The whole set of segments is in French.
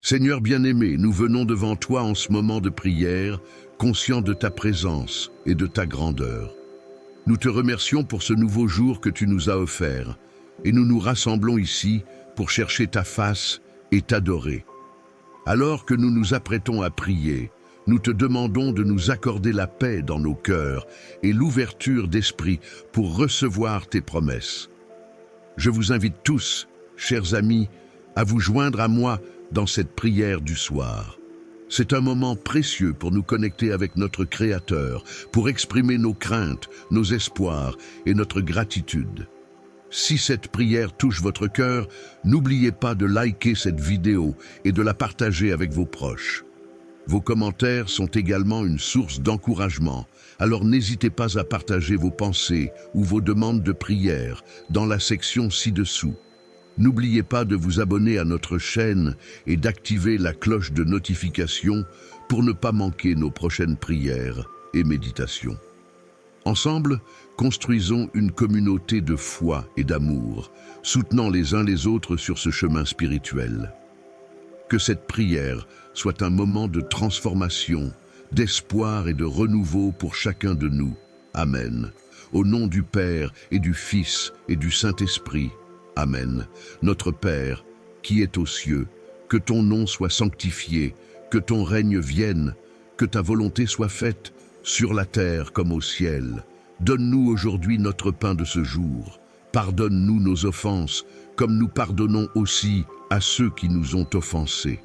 Seigneur bien-aimé, nous venons devant toi en ce moment de prière, conscients de ta présence et de ta grandeur. Nous te remercions pour ce nouveau jour que tu nous as offert, et nous nous rassemblons ici pour chercher ta face et t'adorer. Alors que nous nous apprêtons à prier, nous te demandons de nous accorder la paix dans nos cœurs et l'ouverture d'esprit pour recevoir tes promesses. Je vous invite tous, chers amis, à vous joindre à moi dans cette prière du soir. C'est un moment précieux pour nous connecter avec notre Créateur, pour exprimer nos craintes, nos espoirs et notre gratitude. Si cette prière touche votre cœur, n'oubliez pas de liker cette vidéo et de la partager avec vos proches. Vos commentaires sont également une source d'encouragement, alors n'hésitez pas à partager vos pensées ou vos demandes de prière dans la section ci-dessous. N'oubliez pas de vous abonner à notre chaîne et d'activer la cloche de notification pour ne pas manquer nos prochaines prières et méditations. Ensemble, construisons une communauté de foi et d'amour, soutenant les uns les autres sur ce chemin spirituel. Que cette prière soit un moment de transformation, d'espoir et de renouveau pour chacun de nous. Amen. Au nom du Père et du Fils et du Saint-Esprit. Amen. Notre Père, qui es aux cieux, que ton nom soit sanctifié, que ton règne vienne, que ta volonté soit faite, sur la terre comme au ciel. Donne-nous aujourd'hui notre pain de ce jour. Pardonne-nous nos offenses, comme nous pardonnons aussi à ceux qui nous ont offensés.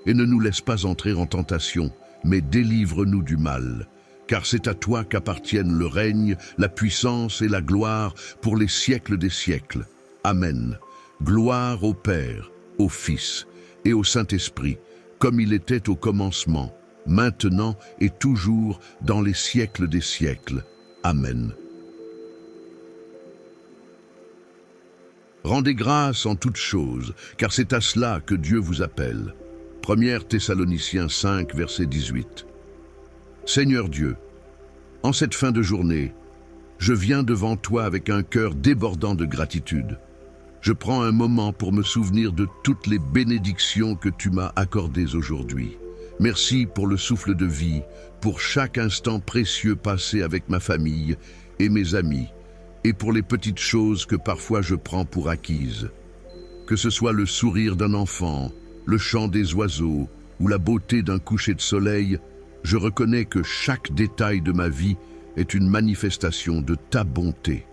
Et ne nous laisse pas entrer en tentation, mais délivre-nous du mal. Car c'est à toi qu'appartiennent le règne, la puissance et la gloire pour les siècles des siècles. Amen. Gloire au Père, au Fils et au Saint-Esprit, comme il était au commencement, maintenant et toujours dans les siècles des siècles. Amen. Rendez grâce en toutes choses, car c'est à cela que Dieu vous appelle. 1 Thessaloniciens 5, verset 18. Seigneur Dieu, en cette fin de journée, je viens devant toi avec un cœur débordant de gratitude. Je prends un moment pour me souvenir de toutes les bénédictions que tu m'as accordées aujourd'hui. Merci pour le souffle de vie, pour chaque instant précieux passé avec ma famille et mes amis, et pour les petites choses que parfois je prends pour acquises. Que ce soit le sourire d'un enfant, le chant des oiseaux ou la beauté d'un coucher de soleil, je reconnais que chaque détail de ma vie est une manifestation de ta bonté.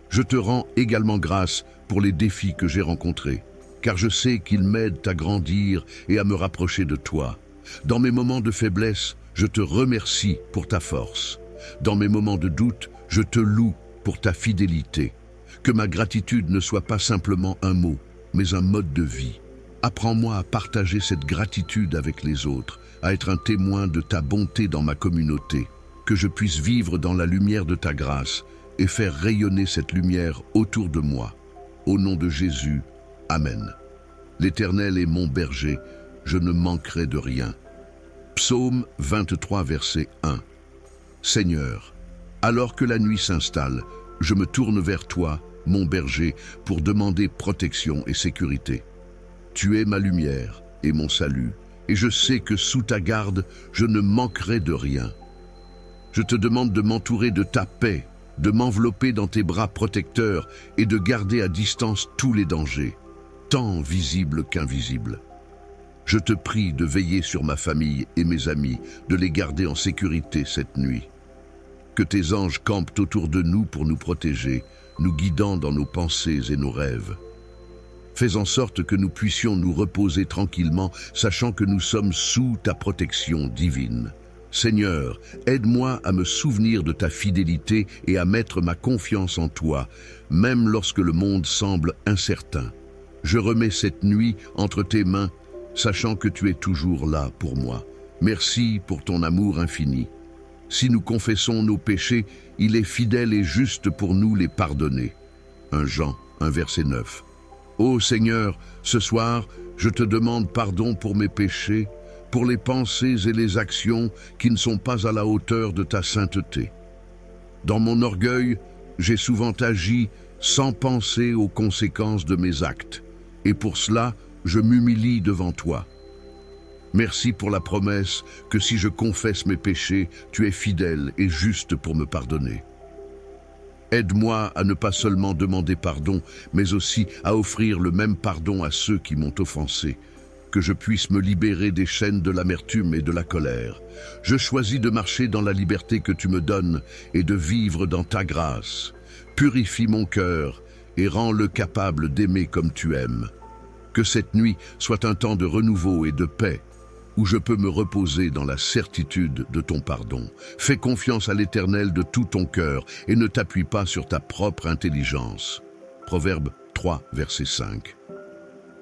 Je te rends également grâce pour les défis que j'ai rencontrés, car je sais qu'ils m'aident à grandir et à me rapprocher de toi. Dans mes moments de faiblesse, je te remercie pour ta force. Dans mes moments de doute, je te loue pour ta fidélité. Que ma gratitude ne soit pas simplement un mot, mais un mode de vie. Apprends-moi à partager cette gratitude avec les autres, à être un témoin de ta bonté dans ma communauté. Que je puisse vivre dans la lumière de ta grâce et faire rayonner cette lumière autour de moi. Au nom de Jésus, Amen. L'Éternel est mon berger, je ne manquerai de rien. Psaume 23, verset 1. Seigneur, alors que la nuit s'installe, je me tourne vers toi, mon berger, pour demander protection et sécurité. Tu es ma lumière et mon salut, et je sais que sous ta garde, je ne manquerai de rien. Je te demande de m'entourer de ta paix, de m'envelopper dans tes bras protecteurs et de garder à distance tous les dangers, tant visibles qu'invisibles. Je te prie de veiller sur ma famille et mes amis, de les garder en sécurité cette nuit. Que tes anges campent autour de nous pour nous protéger, nous guidant dans nos pensées et nos rêves. Fais en sorte que nous puissions nous reposer tranquillement, sachant que nous sommes sous ta protection divine. Seigneur, aide-moi à me souvenir de ta fidélité et à mettre ma confiance en toi, même lorsque le monde semble incertain. Je remets cette nuit entre tes mains, sachant que tu es toujours là pour moi. Merci pour ton amour infini. Si nous confessons nos péchés, il est fidèle et juste pour nous les pardonner. 1 Jean 1, verset 9. Ô Seigneur, ce soir, je te demande pardon pour mes péchés, pour les pensées et les actions qui ne sont pas à la hauteur de ta sainteté. Dans mon orgueil, j'ai souvent agi sans penser aux conséquences de mes actes, et pour cela, je m'humilie devant toi. Merci pour la promesse que si je confesse mes péchés, tu es fidèle et juste pour me pardonner. Aide-moi à ne pas seulement demander pardon, mais aussi à offrir le même pardon à ceux qui m'ont offensé, que je puisse me libérer des chaînes de l'amertume et de la colère. Je choisis de marcher dans la liberté que tu me donnes et de vivre dans ta grâce. Purifie mon cœur et rends-le capable d'aimer comme tu aimes. Que cette nuit soit un temps de renouveau et de paix, où je peux me reposer dans la certitude de ton pardon. Fais confiance à l'Éternel de tout ton cœur et ne t'appuie pas sur ta propre intelligence. Proverbe 3, verset 5.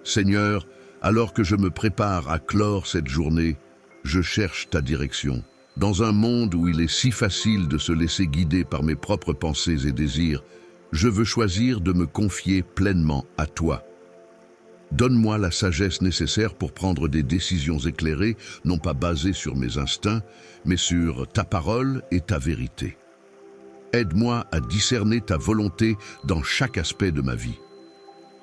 Seigneur, alors que je me prépare à clore cette journée, je cherche ta direction. Dans un monde où il est si facile de se laisser guider par mes propres pensées et désirs, je veux choisir de me confier pleinement à toi. Donne-moi la sagesse nécessaire pour prendre des décisions éclairées, non pas basées sur mes instincts, mais sur ta parole et ta vérité. Aide-moi à discerner ta volonté dans chaque aspect de ma vie.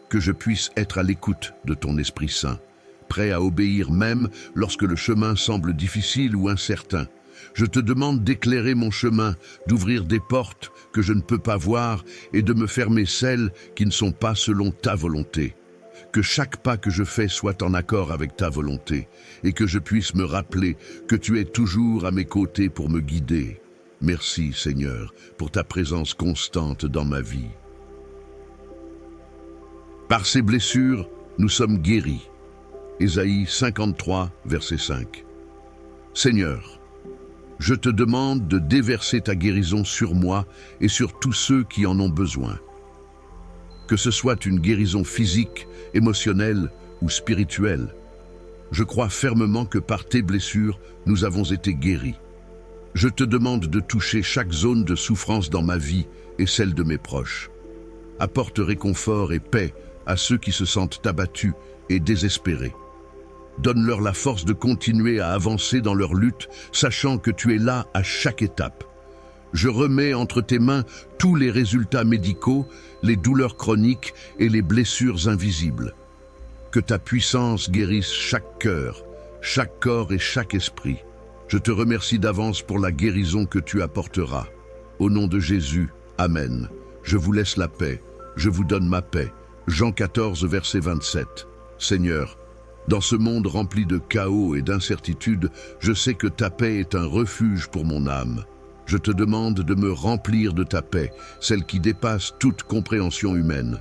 Que je puisse être à l'écoute de ton Esprit Saint, prêt à obéir même lorsque le chemin semble difficile ou incertain. Je te demande d'éclairer mon chemin, d'ouvrir des portes que je ne peux pas voir et de me fermer celles qui ne sont pas selon ta volonté. Que chaque pas que je fais soit en accord avec ta volonté et que je puisse me rappeler que tu es toujours à mes côtés pour me guider. Merci, Seigneur, pour ta présence constante dans ma vie. Par ces blessures, nous sommes guéris. Ésaïe 53, verset 5. Seigneur, je te demande de déverser ta guérison sur moi et sur tous ceux qui en ont besoin. Que ce soit une guérison physique, émotionnelle ou spirituelle. Je crois fermement que par tes blessures, nous avons été guéris. Je te demande de toucher chaque zone de souffrance dans ma vie et celle de mes proches. Apporte réconfort et paix à ceux qui se sentent abattus et désespérés. Donne-leur la force de continuer à avancer dans leur lutte, sachant que tu es là à chaque étape. Je remets entre tes mains tous les résultats médicaux, les douleurs chroniques et les blessures invisibles. Que ta puissance guérisse chaque cœur, chaque corps et chaque esprit. Je te remercie d'avance pour la guérison que tu apporteras. Au nom de Jésus, Amen. Je vous laisse la paix, je vous donne ma paix. Jean 14, verset 27. Seigneur, dans ce monde rempli de chaos et d'incertitudes, je sais que ta paix est un refuge pour mon âme. Je te demande de me remplir de ta paix, celle qui dépasse toute compréhension humaine.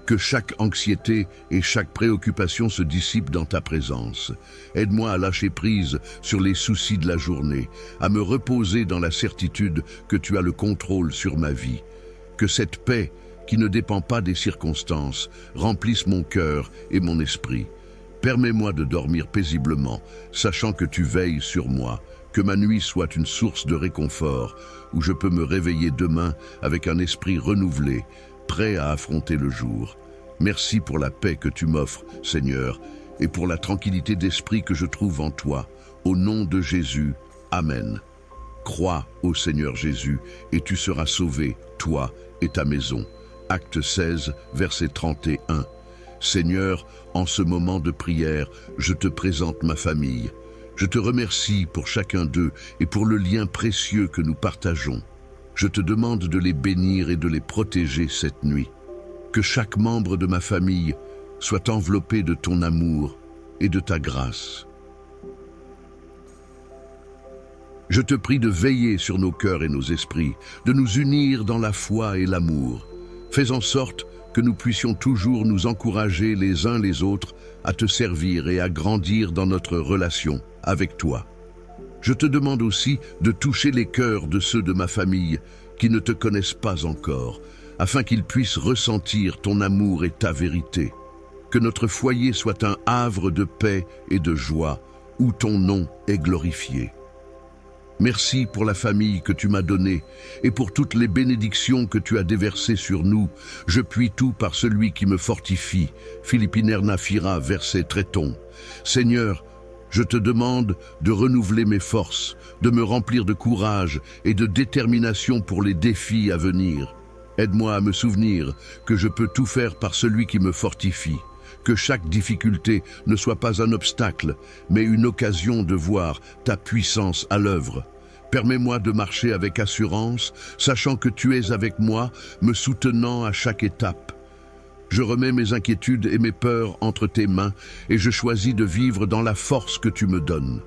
Que chaque anxiété et chaque préoccupation se dissipent dans ta présence. Aide-moi à lâcher prise sur les soucis de la journée, à me reposer dans la certitude que tu as le contrôle sur ma vie. Que cette paix, qui ne dépend pas des circonstances, remplisse mon cœur et mon esprit. Permets-moi de dormir paisiblement, sachant que tu veilles sur moi. Que ma nuit soit une source de réconfort, où je peux me réveiller demain avec un esprit renouvelé, prêt à affronter le jour. Merci pour la paix que tu m'offres, Seigneur, et pour la tranquillité d'esprit que je trouve en toi. Au nom de Jésus, Amen. Crois au Seigneur Jésus, et tu seras sauvé, toi et ta maison. Acte 16, verset 31. Seigneur, en ce moment de prière, je te présente ma famille. Je te remercie pour chacun d'eux et pour le lien précieux que nous partageons. Je te demande de les bénir et de les protéger cette nuit. Que chaque membre de ma famille soit enveloppé de ton amour et de ta grâce. Je te prie de veiller sur nos cœurs et nos esprits, de nous unir dans la foi et l'amour. Fais en sorte que nous puissions toujours nous encourager les uns les autres à te servir et à grandir dans notre relation avec toi. Je te demande aussi de toucher les cœurs de ceux de ma famille qui ne te connaissent pas encore, afin qu'ils puissent ressentir ton amour et ta vérité. Que notre foyer soit un havre de paix et de joie, où ton nom est glorifié. Merci pour la famille que tu m'as donnée et pour toutes les bénédictions que tu as déversées sur nous. Je puis tout par celui qui me fortifie. Philippiens 4, verset 13. Seigneur, je te demande de renouveler mes forces, de me remplir de courage et de détermination pour les défis à venir. Aide-moi à me souvenir que je peux tout faire par celui qui me fortifie. Que chaque difficulté ne soit pas un obstacle, mais une occasion de voir ta puissance à l'œuvre. Permets-moi de marcher avec assurance, sachant que tu es avec moi, me soutenant à chaque étape. Je remets mes inquiétudes et mes peurs entre tes mains et je choisis de vivre dans la force que tu me donnes.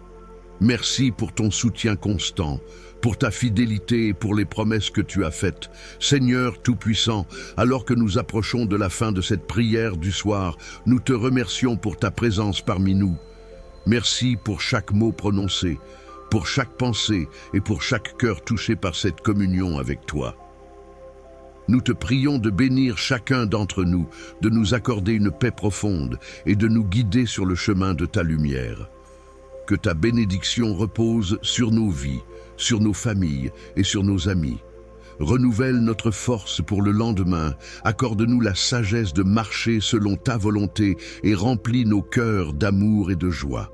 Merci pour ton soutien constant, pour ta fidélité et pour les promesses que tu as faites. Seigneur Tout-Puissant, alors que nous approchons de la fin de cette prière du soir, nous te remercions pour ta présence parmi nous. Merci pour chaque mot prononcé, pour chaque pensée et pour chaque cœur touché par cette communion avec toi. Nous te prions de bénir chacun d'entre nous, de nous accorder une paix profonde et de nous guider sur le chemin de ta lumière. Que ta bénédiction repose sur nos vies, sur nos familles et sur nos amis. Renouvelle notre force pour le lendemain, accorde-nous la sagesse de marcher selon ta volonté et remplis nos cœurs d'amour et de joie.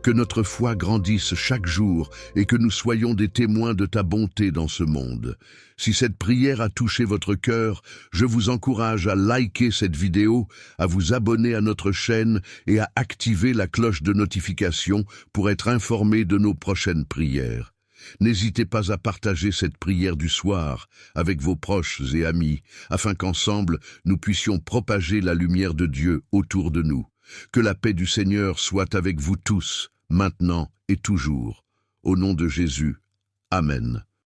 Que notre foi grandisse chaque jour et que nous soyons des témoins de ta bonté dans ce monde. Si cette prière a touché votre cœur, je vous encourage à liker cette vidéo, à vous abonner à notre chaîne et à activer la cloche de notification pour être informé de nos prochaines prières. N'hésitez pas à partager cette prière du soir avec vos proches et amis, afin qu'ensemble nous puissions propager la lumière de Dieu autour de nous. Que la paix du Seigneur soit avec vous tous, maintenant et toujours. Au nom de Jésus. Amen.